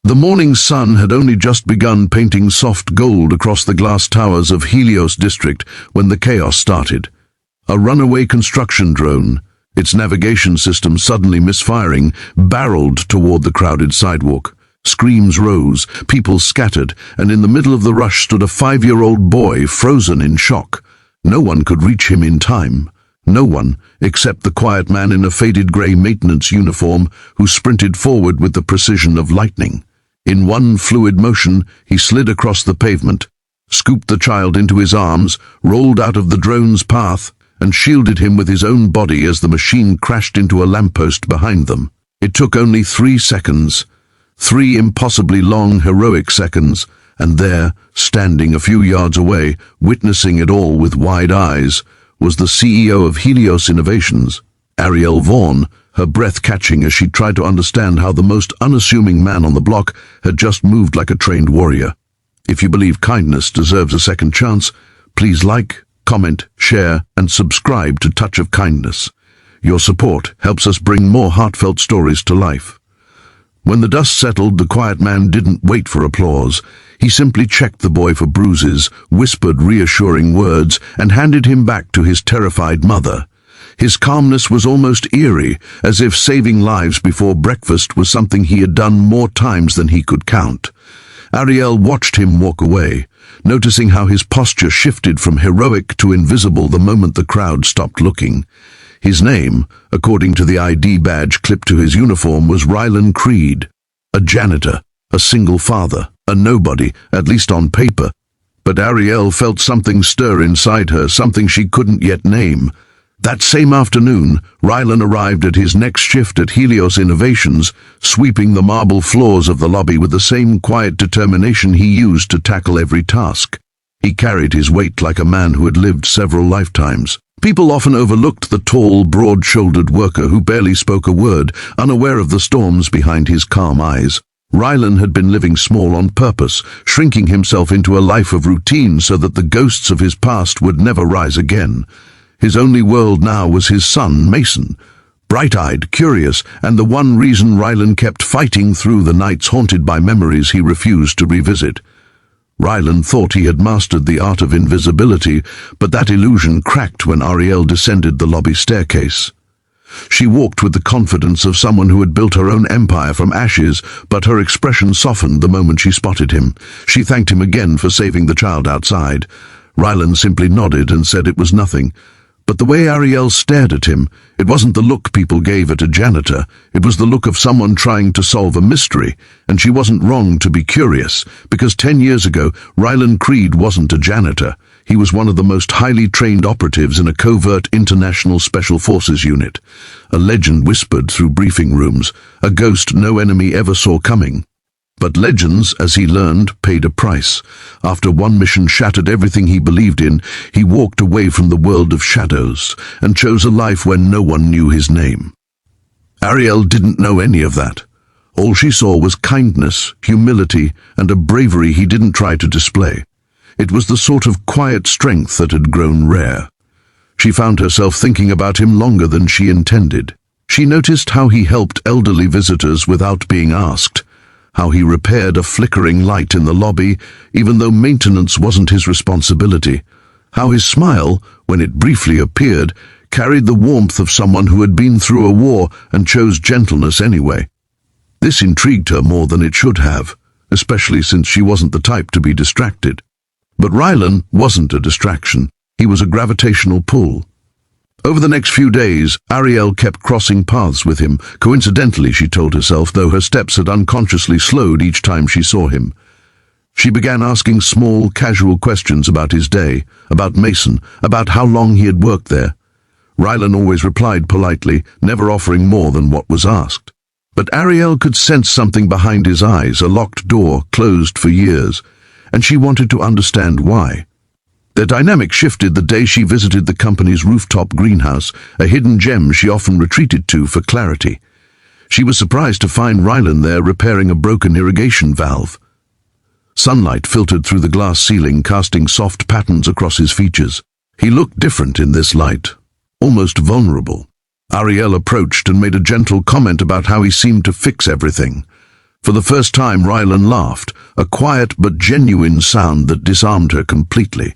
The morning sun had only just begun painting soft gold across the glass towers of Helios district when the chaos started. A runaway construction drone, its navigation system suddenly misfiring, barreled toward the crowded sidewalk. Screams rose, people scattered, and in the middle of the rush stood a 5-year-old boy frozen in shock. No one could reach him in time. No one, except the quiet man in a faded grey maintenance uniform who sprinted forward with the precision of lightning. In one fluid motion, he slid across the pavement, scooped the child into his arms, rolled out of the drone's path, and shielded him with his own body as the machine crashed into a lamppost behind them. It took only 3 seconds. 3 impossibly long, heroic seconds, and there, standing a few yards away, witnessing it all with wide eyes, was the CEO of Helios Innovations, Arielle Vaughn, her breath catching as she tried to understand how the most unassuming man on the block had just moved like a trained warrior. If you believe kindness deserves a second chance, please like, comment, share, and subscribe to Touch of Kindness. Your support helps us bring more heartfelt stories to life. When the dust settled, the quiet man didn't wait for applause. He simply checked the boy for bruises, whispered reassuring words, and handed him back to his terrified mother. His calmness was almost eerie, as if saving lives before breakfast was something he had done more times than he could count. Arielle watched him walk away, noticing how his posture shifted from heroic to invisible the moment the crowd stopped looking. His name, according to the ID badge clipped to his uniform, was Rylan Creed, a janitor, a single father, a nobody, at least on paper. But Arielle felt something stir inside her, something she couldn't yet name. That same afternoon, Rylan arrived at his next shift at Helios Innovations, sweeping the marble floors of the lobby with the same quiet determination he used to tackle every task. He carried his weight like a man who had lived several lifetimes. People often overlooked the tall, broad-shouldered worker who barely spoke a word, unaware of the storms behind his calm eyes. Rylan had been living small on purpose, shrinking himself into a life of routine so that the ghosts of his past would never rise again. His only world now was his son, Mason, bright-eyed, curious, and the one reason Rylan kept fighting through the nights haunted by memories he refused to revisit. Rylan thought he had mastered the art of invisibility, but that illusion cracked when Arielle descended the lobby staircase. She walked with the confidence of someone who had built her own empire from ashes, but her expression softened the moment she spotted him. She thanked him again for saving the child outside. Rylan simply nodded and said it was nothing. But the way Arielle stared at him, it wasn't the look people gave at a janitor. It was the look of someone trying to solve a mystery, and she wasn't wrong to be curious, because 10 years ago, Rylan Creed wasn't a janitor. He was one of the most highly trained operatives in a covert international special forces unit. A legend whispered through briefing rooms, a ghost no enemy ever saw coming. But legends, as he learned, paid a price. After one mission shattered everything he believed in, he walked away from the world of shadows and chose a life where no one knew his name. Arielle didn't know any of that. All she saw was kindness, humility, and a bravery he didn't try to display. It was the sort of quiet strength that had grown rare. She found herself thinking about him longer than she intended. She noticed how he helped elderly visitors without being asked, how he repaired a flickering light in the lobby, even though maintenance wasn't his responsibility, how his smile, when it briefly appeared, carried the warmth of someone who had been through a war and chose gentleness anyway. This intrigued her more than it should have, especially since she wasn't the type to be distracted. But Rylan wasn't a distraction. He was a gravitational pull. Over the next few days, Arielle kept crossing paths with him, coincidentally, she told herself, though her steps had unconsciously slowed each time she saw him. She began asking small, casual questions about his day, about Mason, about how long he had worked there. Rylan always replied politely, never offering more than what was asked. But Arielle could sense something behind his eyes, a locked door, closed for years, and she wanted to understand why. Their dynamic shifted the day she visited the company's rooftop greenhouse, a hidden gem she often retreated to for clarity. She was surprised to find Rylan there repairing a broken irrigation valve. Sunlight filtered through the glass ceiling, casting soft patterns across his features. He looked different in this light, almost vulnerable. Arielle approached and made a gentle comment about how he seemed to fix everything. For the first time, Rylan laughed, a quiet but genuine sound that disarmed her completely.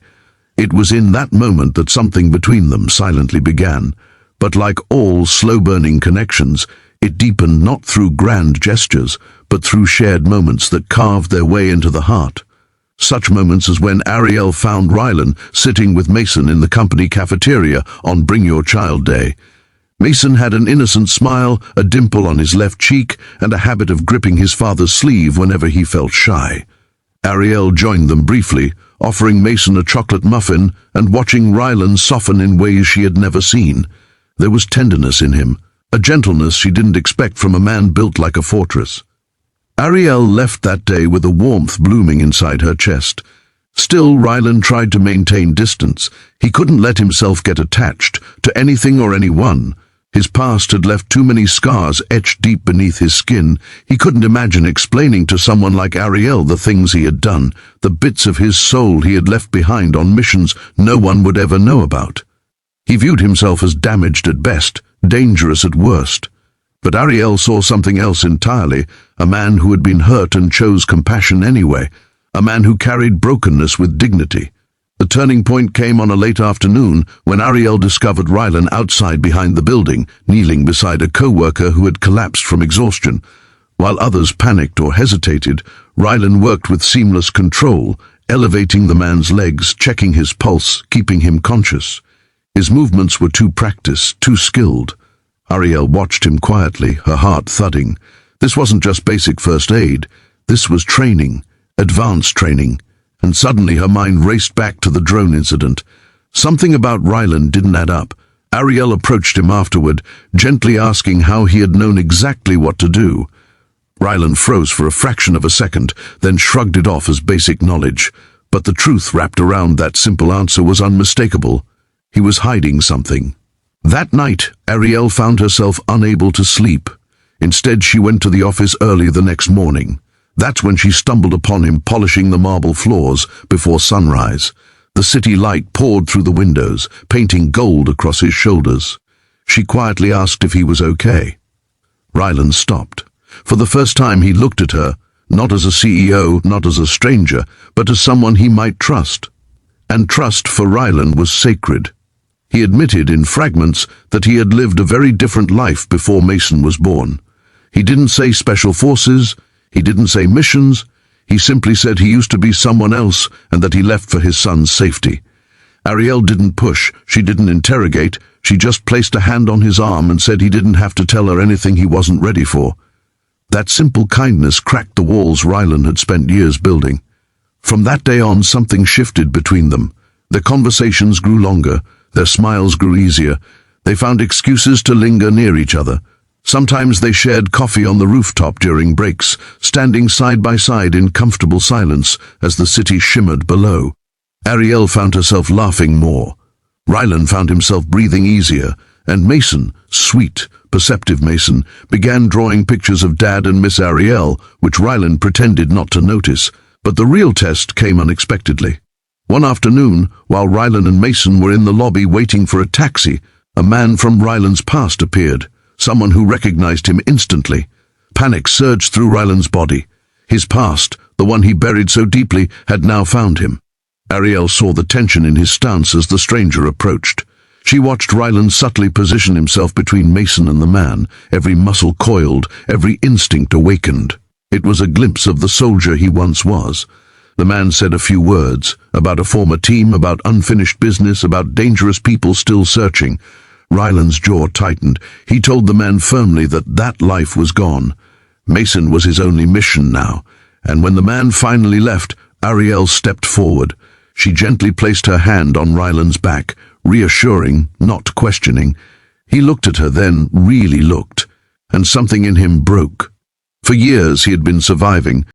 It was in that moment that something between them silently began, but like all slow-burning connections, it deepened not through grand gestures, but through shared moments that carved their way into the heart. Such moments as when Arielle found Rylan sitting with Mason in the company cafeteria on Bring Your Child Day. Mason had an innocent smile, a dimple on his left cheek, and a habit of gripping his father's sleeve whenever he felt shy. Arielle joined them briefly, offering Mason a chocolate muffin and watching Rylan soften in ways she had never seen. There was tenderness in him, a gentleness she didn't expect from a man built like a fortress. Arielle left that day with a warmth blooming inside her chest. Still, Rylan tried to maintain distance. He couldn't let himself get attached to anything or anyone. His past had left too many scars etched deep beneath his skin. He couldn't imagine explaining to someone like Arielle the things he had done, the bits of his soul he had left behind on missions no one would ever know about. He viewed himself as damaged at best, dangerous at worst. But Arielle saw something else entirely, a man who had been hurt and chose compassion anyway, a man who carried brokenness with dignity. The turning point came on a late afternoon when Arielle discovered Rylan outside behind the building, kneeling beside a co-worker who had collapsed from exhaustion. While others panicked or hesitated, Rylan worked with seamless control, elevating the man's legs, checking his pulse, keeping him conscious. His movements were too practiced, too skilled. Arielle watched him quietly, her heart thudding. This wasn't just basic first aid. This was training, advanced training. And suddenly her mind raced back to the drone incident. Something about Rylan didn't add up. Arielle approached him afterward, gently asking how he had known exactly what to do. Rylan froze for a fraction of a second, then shrugged it off as basic knowledge. But the truth wrapped around that simple answer was unmistakable. He was hiding something. That night, Arielle found herself unable to sleep. Instead, she went to the office early the next morning. That's when she stumbled upon him polishing the marble floors before sunrise. The city light poured through the windows, painting gold across his shoulders. She quietly asked if he was okay. Rylan stopped. For the first time he looked at her, not as a CEO, not as a stranger, but as someone he might trust. And trust for Rylan was sacred. He admitted in fragments that he had lived a very different life before Mason was born. He didn't say special forces. He didn't say missions. He simply said he used to be someone else and that he left for his son's safety. Arielle didn't push, she didn't interrogate, she just placed a hand on his arm and said he didn't have to tell her anything he wasn't ready for. That simple kindness cracked the walls Rylan had spent years building. From that day on, something shifted between them. Their conversations grew longer, their smiles grew easier. They found excuses to linger near each other. Sometimes they shared coffee on the rooftop during breaks, standing side by side in comfortable silence as the city shimmered below. Arielle found herself laughing more. Rylan found himself breathing easier, and Mason, sweet, perceptive Mason, began drawing pictures of Dad and Miss Arielle, which Rylan pretended not to notice, but the real test came unexpectedly. One afternoon, while Rylan and Mason were in the lobby waiting for a taxi, a man from Rylan's past appeared. Someone who recognized him instantly. Panic surged through Rylan's body. His past, the one he buried so deeply, had now found him. Arielle saw the tension in his stance as the stranger approached. She watched Rylan subtly position himself between Mason and the man, every muscle coiled, every instinct awakened. It was a glimpse of the soldier he once was. The man said a few words, about a former team, about unfinished business, about dangerous people still searching. Rylan's jaw tightened. He told the man firmly that life was gone. Mason was his only mission now, and when the man finally left, Arielle stepped forward. She gently placed her hand on Rylan's back, reassuring, not questioning. He looked at her then, really looked, and something in him broke. For years he had been surviving,